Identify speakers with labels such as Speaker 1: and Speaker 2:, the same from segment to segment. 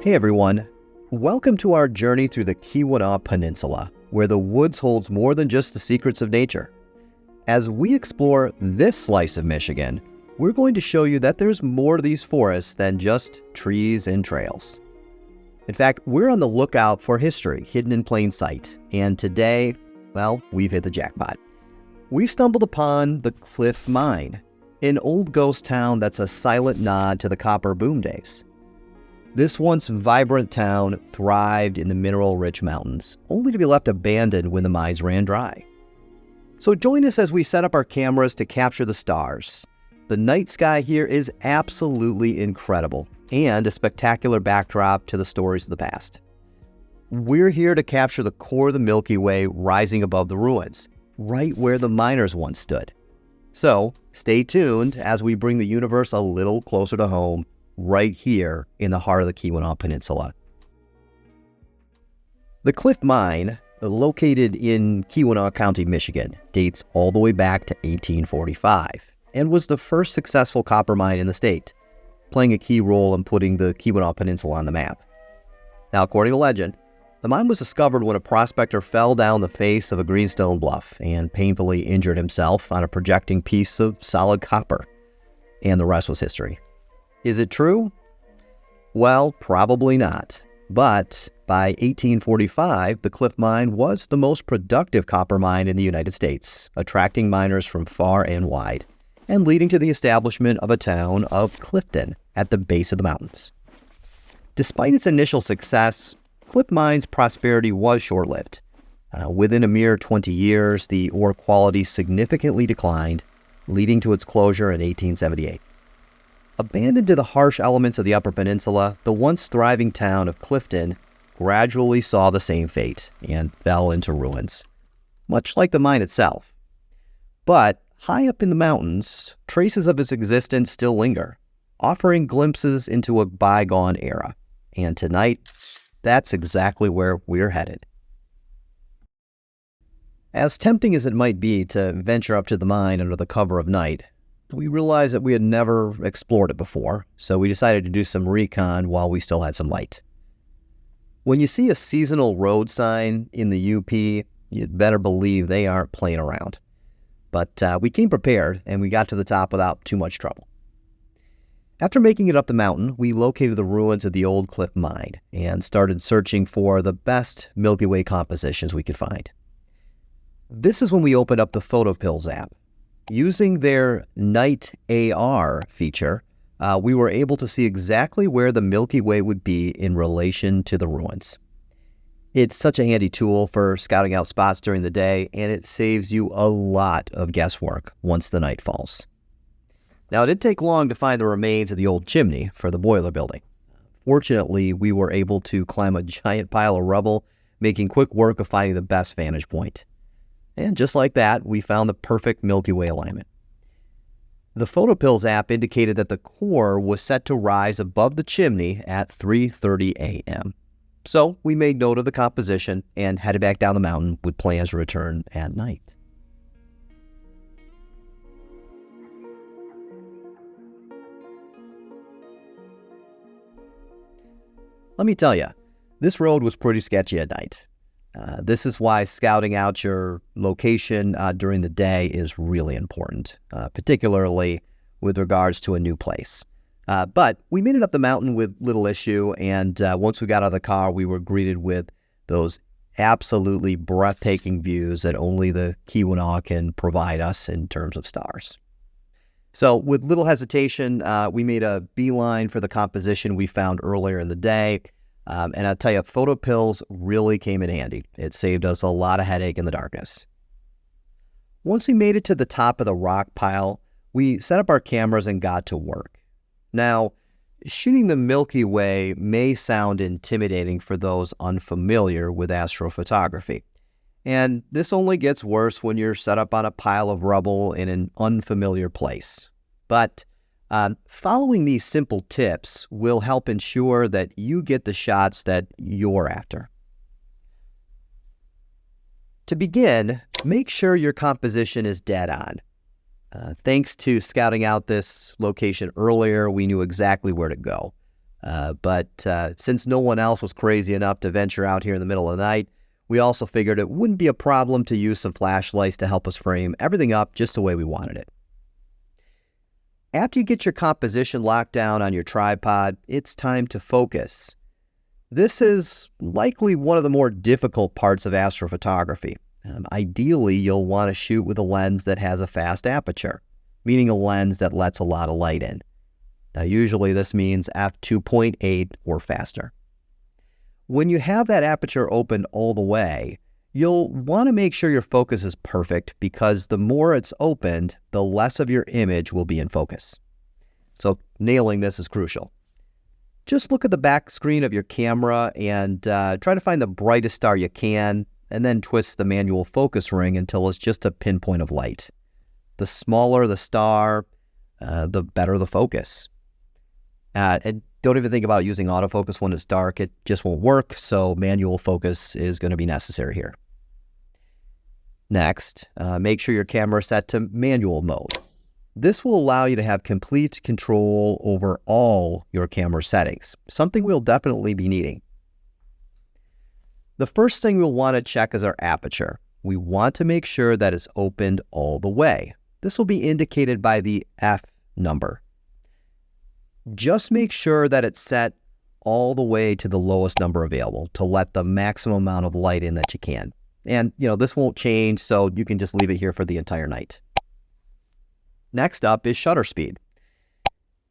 Speaker 1: Hey everyone, welcome to our journey through the Keweenaw Peninsula, where the woods holds more than just the secrets of nature. As we explore this slice of Michigan, we're going to show you that there's more to these forests than just trees and trails. In fact, we're on the lookout for history hidden in plain sight, and today, well, we've hit the jackpot. We've stumbled upon the Cliff Mine, an old ghost town that's a silent nod to the copper boom days. This once vibrant town thrived in the mineral-rich mountains, only to be left abandoned when the mines ran dry. So join us as we set up our cameras to capture the stars. The night sky here is absolutely incredible, and a spectacular backdrop to the stories of the past. We're here to capture the core of the Milky Way rising above the ruins, right where the miners once stood. So stay tuned as we bring the universe a little closer to home, right here in the heart of the Keweenaw Peninsula. The Cliff Mine, located in Keweenaw County, Michigan, dates all the way back to 1845 and was the first successful copper mine in the state, playing a key role in putting the Keweenaw Peninsula on the map. Now, according to legend, the mine was discovered when a prospector fell down the face of a greenstone bluff and painfully injured himself on a projecting piece of solid copper. And the rest was history. Is it true? Well, probably not. But by 1845, the Cliff Mine was the most productive copper mine in the United States, attracting miners from far and wide, and leading to the establishment of a town of Clifton at the base of the mountains. Despite its initial success, Cliff Mine's prosperity was short-lived. Within a mere 20 years, the ore quality significantly declined, leading to its closure in 1878. Abandoned to the harsh elements of the Upper Peninsula, the once thriving town of Clifton gradually saw the same fate and fell into ruins, much like the mine itself. But high up in the mountains, traces of its existence still linger, offering glimpses into a bygone era. And tonight, that's exactly where we're headed. As tempting as it might be to venture up to the mine under the cover of night, we realized that we had never explored it before, so we decided to do some recon while we still had some light. When you see a seasonal road sign in the UP, you'd better believe they aren't playing around. But we came prepared, and we got to the top without too much trouble. After making it up the mountain, we located the ruins of the old Cliff Mine and started searching for the best Milky Way compositions we could find. This is when we opened up the PhotoPills app. Using their Night AR feature, we were able to see exactly where the Milky Way would be in relation to the ruins. It's such a handy tool for scouting out spots during the day, and it saves you a lot of guesswork once the night falls. Now, it didn't take long to find the remains of the old chimney for the boiler building. Fortunately, we were able to climb a giant pile of rubble, making quick work of finding the best vantage point. And just like that, we found the perfect Milky Way alignment. The PhotoPills app indicated that the core was set to rise above the chimney at 3:30 a.m. So we made note of the composition and headed back down the mountain with plans to return at night. Let me tell you, this road was pretty sketchy at night. This is why scouting out your location during the day is really important, particularly with regards to a new place. But we made it up the mountain with little issue, and once we got out of the car, we were greeted with those absolutely breathtaking views that only the Keweenaw can provide us in terms of stars. So with little hesitation, we made a beeline for the composition we found earlier in the day. And I'll tell you, PhotoPills really came in handy. It saved us a lot of headache in the darkness. Once we made it to the top of the rock pile, we set up our cameras and got to work. Now, shooting the Milky Way may sound intimidating for those unfamiliar with astrophotography. And this only gets worse when you're set up on a pile of rubble in an unfamiliar place. But following these simple tips will help ensure that you get the shots that you're after. To begin, make sure your composition is dead on. Thanks to scouting out this location earlier, we knew exactly where to go. But since no one else was crazy enough to venture out here in the middle of the night, we also figured it wouldn't be a problem to use some flashlights to help us frame everything up just the way we wanted it. After you get your composition locked down on your tripod, it's time to focus. This is likely one of the more difficult parts of astrophotography. Ideally, you'll want to shoot with a lens that has a fast aperture, meaning a lens that lets a lot of light in. Now, usually this means f2.8 or faster. When you have that aperture open all the way, you'll want to make sure your focus is perfect because the more it's opened, the less of your image will be in focus. So nailing this is crucial. Just look at the back screen of your camera and try to find the brightest star you can, and then twist the manual focus ring until it's just a pinpoint of light. The smaller the star, the better the focus. And don't even think about using autofocus when it's dark. It just won't work, so manual focus is going to be necessary here. Next, make sure your camera is set to manual mode. This will allow you to have complete control over all your camera settings, something we'll definitely be needing. The first thing we'll want to check is our aperture. We want to make sure that it's opened all the way. This will be indicated by the F number. Just make sure that it's set all the way to the lowest number available to let the maximum amount of light in that you can. And, this won't change, so you can just leave it here for the entire night. Next up is shutter speed.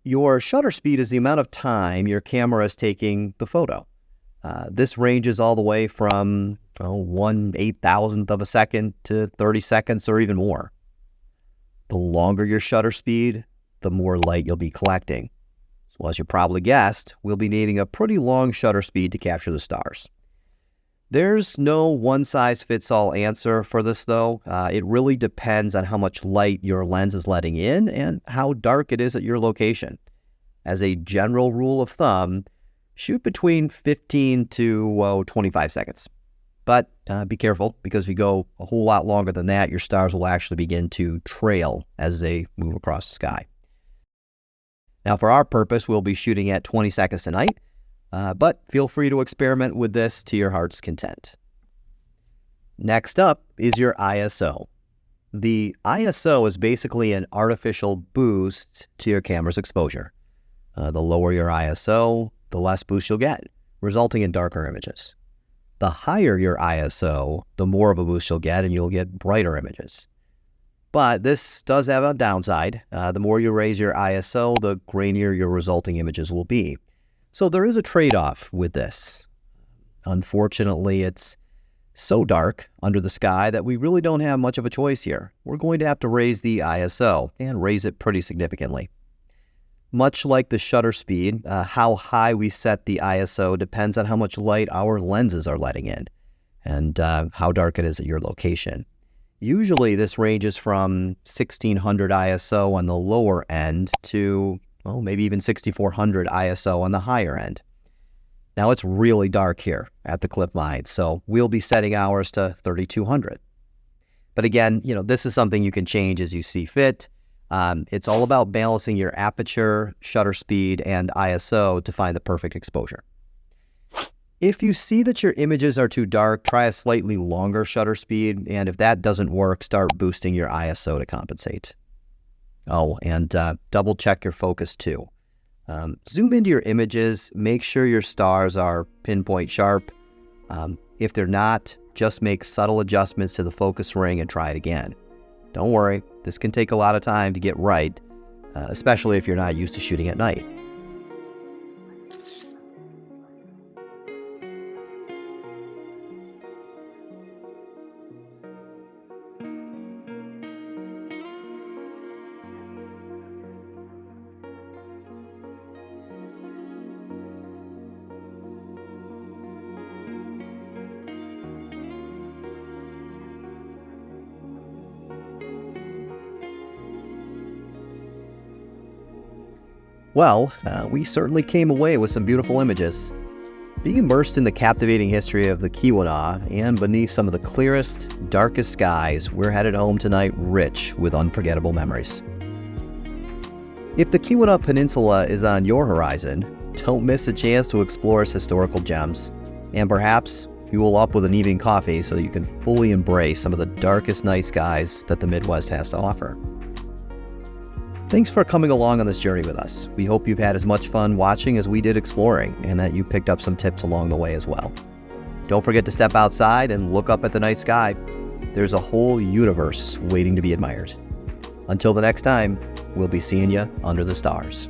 Speaker 1: Your shutter speed is the amount of time your camera is taking the photo. This ranges all the way from 1/8,000th of a second to 30 seconds or even more. The longer your shutter speed, the more light you'll be collecting. So as you probably guessed, we'll be needing a pretty long shutter speed to capture the stars. There's no one-size-fits-all answer for this, though. It really depends on how much light your lens is letting in and how dark it is at your location. As a general rule of thumb, shoot between 15 to 25 seconds. But be careful, because if you go a whole lot longer than that, your stars will actually begin to trail as they move across the sky. Now, for our purpose, we'll be shooting at 20 seconds a night, but feel free to experiment with this to your heart's content. Next up is your ISO. The ISO is basically an artificial boost to your camera's exposure. The lower your ISO, the less boost you'll get, resulting in darker images. The higher your ISO, the more of a boost you'll get, and you'll get brighter images. But this does have a downside. The more you raise your ISO, the grainier your resulting images will be. So there is a trade-off with this. Unfortunately, it's so dark under the sky that we really don't have much of a choice here. We're going to have to raise the ISO, and raise it pretty significantly. Much like the shutter speed, how high we set the ISO depends on how much light our lenses are letting in, and how dark it is at your location. Usually this ranges from 1600 ISO on the lower end to maybe even 6400 ISO on the higher end. Now it's really dark here at the Cliff Mine, so we'll be setting ours to 3200. But again, this is something you can change as you see fit. It's all about balancing your aperture, shutter speed, and ISO to find the perfect exposure. If you see that your images are too dark, try a slightly longer shutter speed, and if that doesn't work, start boosting your ISO to compensate. Oh, and double check your focus too. Zoom into your images, make sure your stars are pinpoint sharp. If they're not, just make subtle adjustments to the focus ring and try it again. Don't worry, this can take a lot of time to get right, especially if you're not used to shooting at night. Well, we certainly came away with some beautiful images. Being immersed in the captivating history of the Keweenaw and beneath some of the clearest, darkest skies, we're headed home tonight rich with unforgettable memories. If the Keweenaw Peninsula is on your horizon, Don't miss a chance to explore its historical gems, and perhaps fuel up with an evening coffee so you can fully embrace some of the darkest night skies that the Midwest has to offer. Thanks for coming along on this journey with us. We hope you've had as much fun watching as we did exploring, and that you picked up some tips along the way as well. Don't forget to step outside and look up at the night sky. There's a whole universe waiting to be admired. Until the next time, we'll be seeing you under the stars.